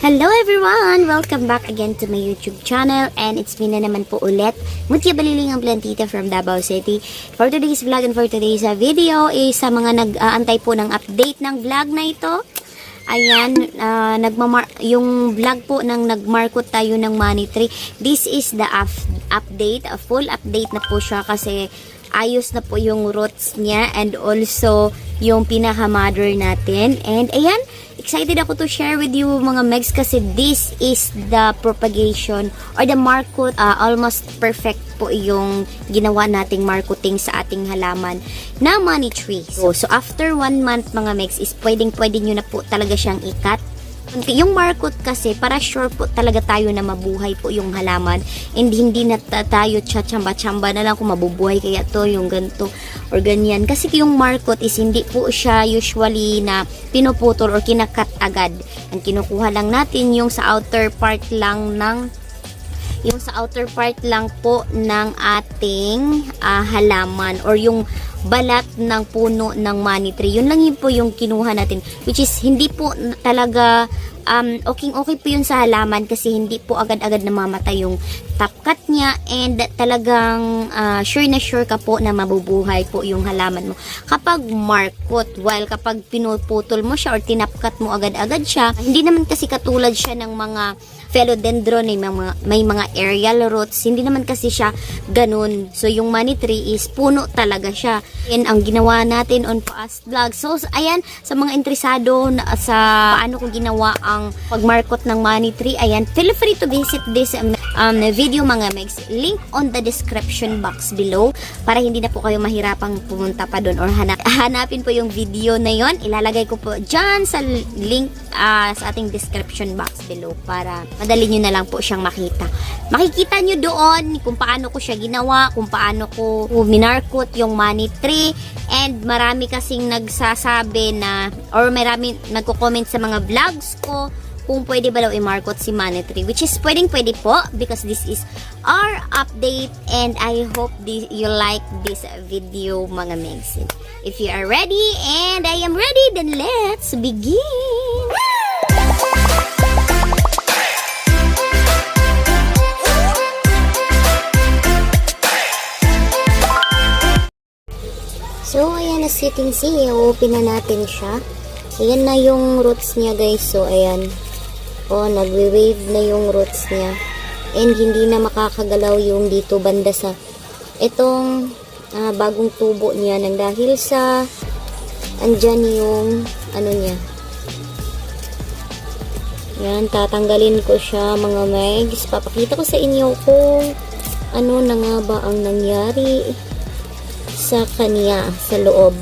Hello everyone! Welcome back again to my YouTube channel, and it's me na naman po ulit, Mutia Baliling ang Plantita from Davao City. For today's vlog and for today's video is sa mga nag-aantay po ng update ng vlog na ito. Ayan, yung vlog po ng nagmarkot tayo ng money tree. This is the update, a full update na po siya kasi ayos na po yung roots niya and also yung pinaka-mother natin. And ayan, excited ako to share with you mga megs kasi this is the propagation or the markot. Almost perfect po yung ginawa nating marketing sa ating halaman na money tree. So after 1 month mga megs is pwede nyo na po talaga siyang ikat. Yung markot kasi para sure po talaga tayo na mabuhay po yung halaman and hindi na tayo tsamba-tsamba na lang kung mabubuhay kaya to yung ganito or ganyan. Kasi yung markot is hindi po siya usually na pinuputol or kinakat agad. Ang kinukuha lang natin yung sa outer part lang po ng ating halaman or yung balat ng puno ng money tree. Yun lang yun po yung kinuha natin, which is hindi po talaga okay po yun sa halaman kasi hindi po agad-agad namamatay yung top cut niya and talagang sure na sure ka po na mabubuhay po yung halaman mo kapag markot. While kapag pinuputol mo siya or tinapkat mo agad-agad siya, hindi naman kasi katulad siya ng mga philodendron, may mga aerial roots, hindi naman kasi siya ganun. So yung money tree is puno talaga siya. Yan ang ginawa natin on past vlog. So ayan, sa mga interesado sa paano ko ginawa ang pagmarkot ng money tree, ayan, feel free to visit this video mga megs. Link on the description box below para hindi na po kayo mahirapang pumunta pa doon or hanapin po yung video na yon. Ilalagay ko po dyan sa link sa ating description box below para madali nyo na lang po siyang makita. Makikita nyo doon kung paano ko siya ginawa, kung paano ko minarkot yung money tree, and marami kasing nagsasabi na or marami nagko-comment sa mga vlogs ko kung pwede ba daw i-markot si money tree, which is pwede po because this is our update and I hope you like this video mga megs. If you are ready and I am ready, then let's begin! So, ayan, as you can see, open na natin siya. Ayan na yung roots niya, guys. So, ayan. O, nagwe-wave na yung roots niya. And hindi na makakagalaw yung dito banda sa itong bagong tubo niya nang dahil sa andyan yung ano niya. Ayan, tatanggalin ko siya, mga megs. Papakita ko sa inyo kung ano na nga ba ang nangyari sa kanya sa loob.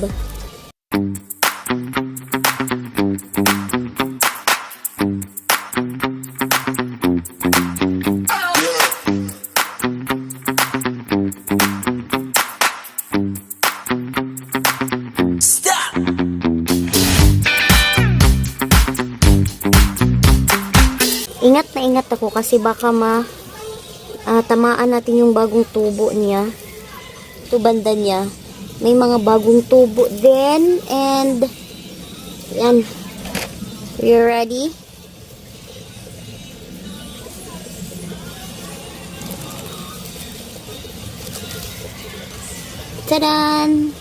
Ingat na ingat ako kasi baka tamaan natin yung bagong tubo niya. Ito banda niya. May mga bagong tubo din. And, yan. You ready? Tadan!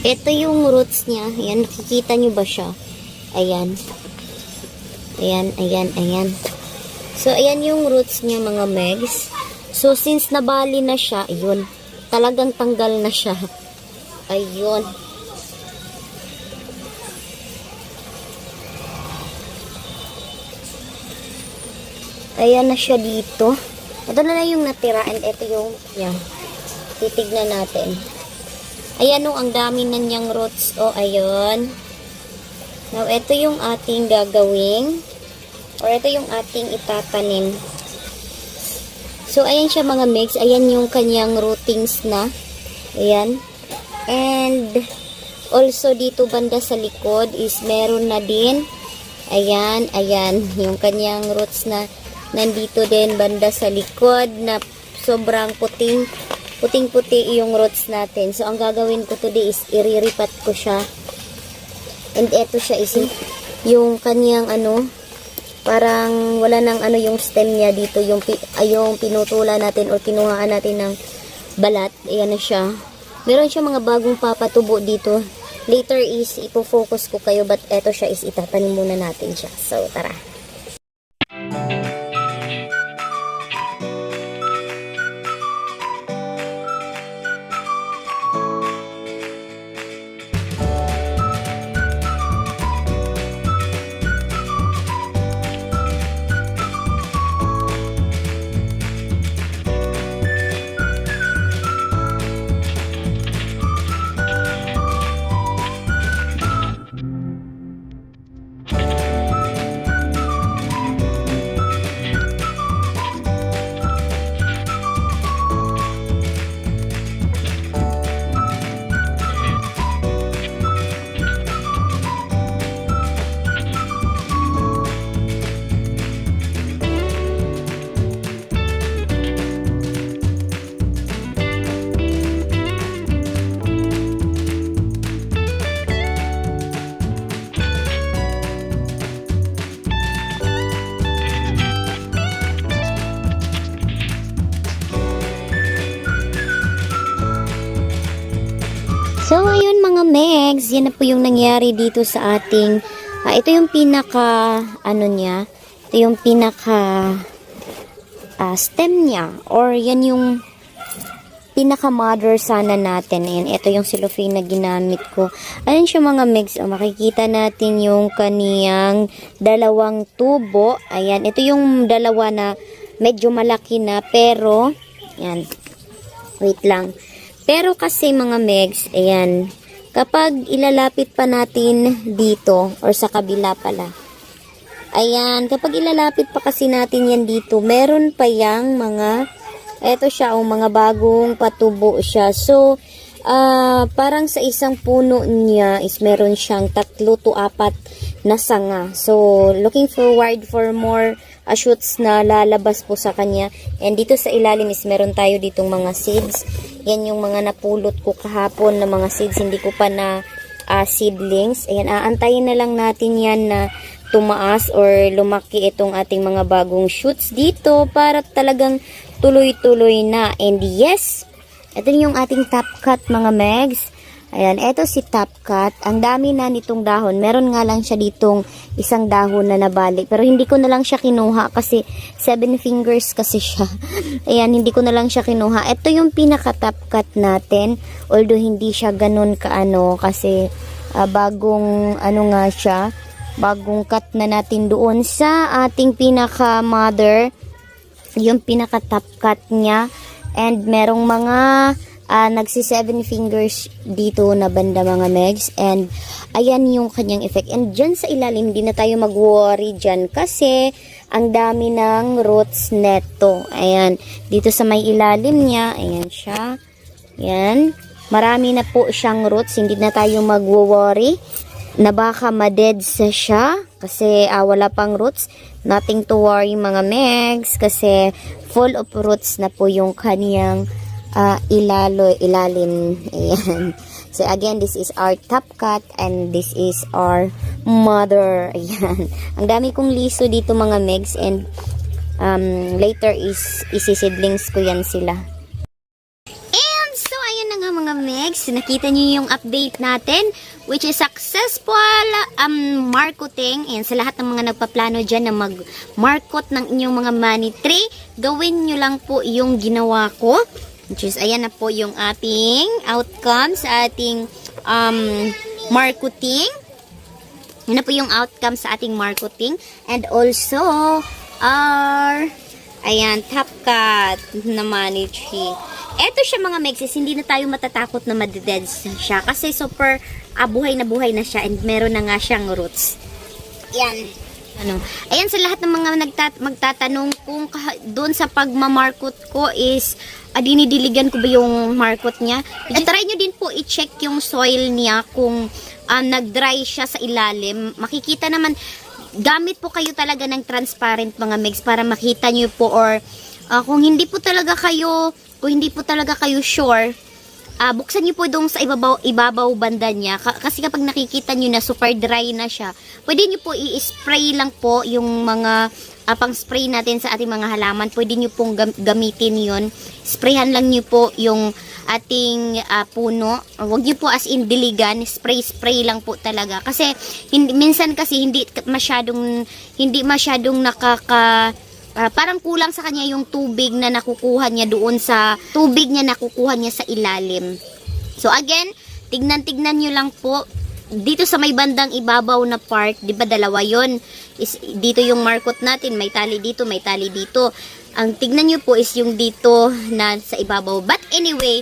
Ito yung roots niya. Ayan, nakikita nyo ba siya? Ayan. Ayan, ayan, ayan. So, ayan yung roots niya mga megs. So, since nabali na siya, ayun. Talagang tanggal na siya. Ayun. Ayan na siya dito. Ito na yung natira and ito yung, yan. Titignan natin. Ayan o, ang dami na niyang roots. O, ayun. Now, ito yung ating gagawing or ito yung ating itatanim. So, ayan siya mga mix. Ayan yung kanyang rootings na. Ayan. And, also dito banda sa likod is meron na din. Ayan, ayan. Yung kanyang roots na nandito din banda sa likod na sobrang puting-puti yung roots natin. So, ang gagawin ko today is iriripat ko siya. And eto siya is yung kanyang parang wala nang yung stem niya dito, yung pinutulan natin or kinuhaan natin ng balat. Ayan na siya. Meron siya mga bagong papatubo dito. Later is ipo-focus ko kayo, but eto siya is itatanim muna natin siya. So, tara. So, ayun mga megs, yan na po yung nangyari dito sa ating, ito yung pinaka, ito yung pinaka stem niya, or yan yung pinaka mother sana natin. Ayan, ito yung cellophane na ginamit ko. Ayun siya mga megs, makikita natin yung kaniyang dalawang tubo. Ayan, ito yung dalawa na medyo malaki na, pero, yan, wait lang. Pero kasi mga megs, ayan, kapag ilalapit pa natin dito, or sa kabila pala, ayan, kapag ilalapit pa kasi natin yan dito, meron pa yang mga, eto siya, mga bagong patubo siya. So, parang sa isang puno niya is meron siyang 3 to 4 na sanga. So, looking forward for more shoots na lalabas po sa kanya. And dito sa ilalim is meron tayo ditong mga seeds. Yan yung mga napulot ko kahapon na mga seeds. Hindi ko pa na seedlings. Ayan, aantayin na lang natin yan na tumaas or lumaki itong ating mga bagong shoots dito para talagang tuloy-tuloy na. And yes, ito yung ating top cut mga megs. Ayan, ito si top cut. Ang dami na nitong dahon. Meron nga lang siya ditong isang dahon na nabalik. Pero hindi ko na lang siya kinuha kasi 7 fingers kasi siya. Ayan, hindi ko na lang siya kinuha. Ito yung pinaka top cut natin. Although hindi siya ganun kaano kasi bagong nga siya. Bagong cut na natin doon sa ating pinaka mother. Yung pinaka top cut niya. And merong mga nagsi 7 fingers dito na banda mga megs. And ayan yung kanyang effect. And dyan sa ilalim, hindi na tayo mag-worry dyan kasi ang dami ng roots neto. Ayan. Dito sa may ilalim niya, ayan siya. Ayan. Marami na po siyang roots. Hindi na tayo mag-worry na baka ma-dead siya kasi wala pang roots. Nothing to worry mga megs kasi full of roots na po yung kaniyang ilalim. Ayan. So again, this is our top cut and this is our mother. Ayan. Ang dami kong liso dito mga megs and later is isisidlings ko yan sila. And so ayun na nga mga megs, nakita niyo yung update natin which is successful marketing. And sa lahat ng mga nagpaplano dyan na mag-market ng inyong mga money tree, gawin nyo lang po yung ginawa ko. Which is, ayan na po yung ating outcome sa ating marketing. Yan na po yung outcome sa ating marketing. And also, our, ayan, top cut na money tree. Eto siya mga mexes, hindi na tayo matatakot na madeded siya. Kasi super buhay na siya and meron na nga siyang roots. Yan. Ayan sa lahat ng mga magtatanong kung doon sa pagmamarkot ko is dinidiligan ko ba yung markot niya. Try nyo din po i-check yung soil niya kung nag-dry siya sa ilalim. Makikita naman, gamit po kayo talaga ng transparent mga mix para makita nyo po or Kung hindi po talaga kayo sure, buksan niyo po dong sa ibabaw banda niya. Kasi kapag nakikita niyo na super dry na siya, pwede niyo po i-spray lang po yung mga pang-spray natin sa ating mga halaman. Pwede niyo pong gamitin yon. Sprayhan lang niyo po yung ating puno. Huwag niyo po as in diligan, spray lang po talaga. Kasi minsan kasi hindi masyadong parang kulang sa kanya yung tubig na nakukuha niya doon sa sa ilalim. So again, tignan nyo lang po dito sa may bandang ibabaw na part, 'di ba dalawa 'yon? Dito yung markot natin, may tali dito, may tali dito. Ang tignan nyo po is yung dito na sa ibabaw. But anyway,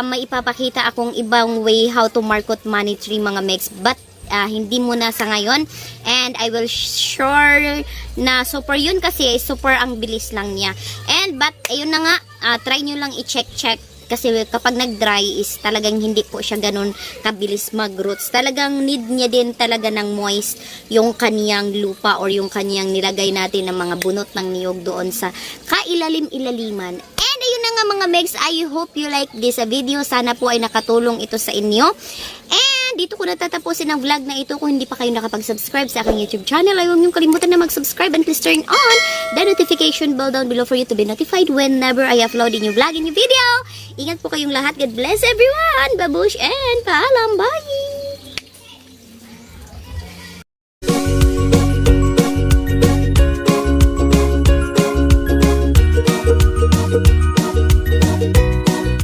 may ipapakita akong ibang way how to markot money tree mga megs. But hindi muna sa ngayon. And I will sure na super yun kasi super ang bilis lang niya. But ayun na nga, try nyo lang i-check. Kasi kapag nag-dry is talagang hindi po siya ganun kabilis mag-roots. Talagang need niya din talaga ng moist yung kaniyang lupa or yung kaniyang nilagay natin ng mga bunot ng niyog doon sa kailalim-ilaliman. And ayun na nga mga megs, I hope you like this video. Sana po ay nakatulong ito sa inyo. And dito ko natatapusin ang vlog na ito. Kung hindi pa kayo nakapag-subscribe sa aking YouTube channel, ay huwag niyong kalimutan na mag-subscribe and please turn on the notification bell down below for you to be notified whenever I upload a new vlog, a new video. Ingat po kayong lahat. God bless everyone. Babush and paalam.